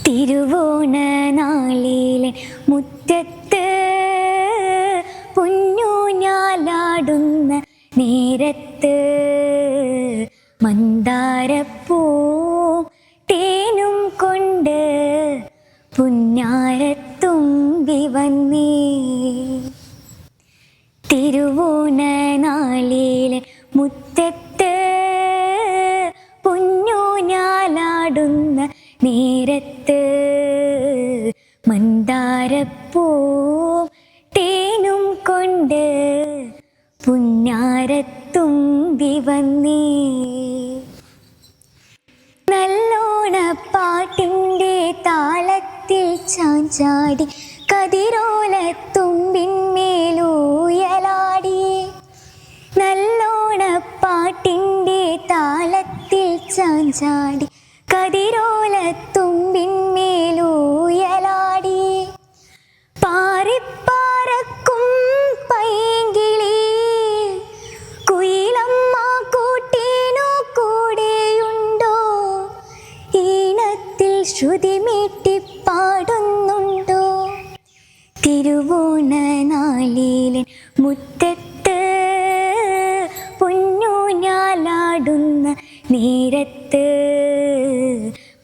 തിരുവോണ നാളിലെ മുറ്റത്ത് പൊന്നൂഞ്ഞാലാടുന്ന നേരത്ത് മന്ദാരപ്പൂ തേനും കൊണ്ട് പുന്നാരത്തുമ്പി വന്നേ. തിരുവോണ നാളിലെ മുറ്റത്ത് പൊന്നൂഞ്ഞാലാടുന്ന നേരത്ത് മന്ദാരപ്പൂ തേനും കൊണ്ട് പുന്നാരത്തുമ്പി വന്നേ. നല്ലോണപ്പാട്ടിൻ്റെ താളത്തിൽ ചാഞ്ചാടി കതിരോലത്തുമ്പിന്മേലൂയലാടി. നല്ലോണപ്പാട്ടിൻ്റെ താളത്തിൽ ചാഞ്ചാടി കതിരോലത്തുമ്പിന്മേലൂയലാടി. പാറിപ്പാറക്കും പൈങ്കിളി കുയിലമ്മ കൂട്ടിനു കൂടെയുണ്ടോ? ഈണത്തിൽ ശ്രുതിമീട്ടിപ്പാടുന്നുണ്ടോ? തിരുവോണ നാളിലെ മുറ്റത്ത് പൊന്നൂഞ്ഞാലാടുന്ന നേരത്ത്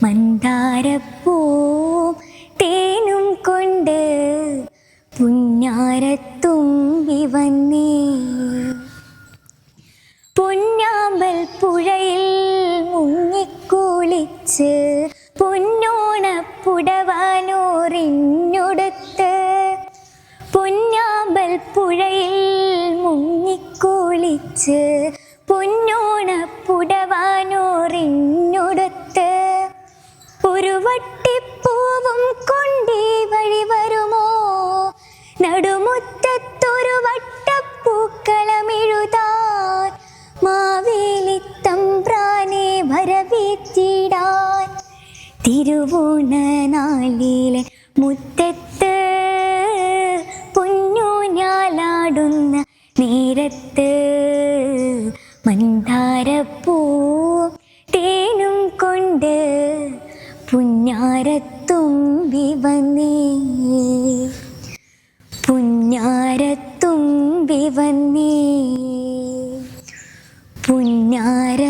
മന്ദാരപ്പൂ തേനും കൊണ്ട് പുന്നാരത്തുമ്പി വന്നേ. പൊന്നാമ്പൽ പുഴയിൽ മുങ്ങിക്കുളിച്ച് പൊന്നോണപ്പുടവാനോറിഞ്ഞൊടുത്ത്. പൊന്നാമ്പൽ പുഴയിൽ മുങ്ങിക്കുളിച്ച് പൊന്നോണപ്പുടവാനോറിഞ്ഞൊടുത്ത്. ഒരു വട്ടിപ്പൂവും കൊണ്ടീ വഴി വരുമോ? നടുമുറ്റത്തൊരു വട്ടപ്പൂക്കളമെഴുതാൻ മാവേലിത്തമ്പ്രാനെ വരവേറ്റിടാൻ. തിരുവോണ നാളിലെ മുറ്റത്ത് പൊന്നൂഞ്ഞാലാടുന്ന നേരത്ത് മന്ദാരപ്പൂ തേനും കൊണ്ട് പുന്നാരത്തുമ്പി വന്നേ. പുന്നാരത്തുമ്പി വന്നേ. പുന്നാര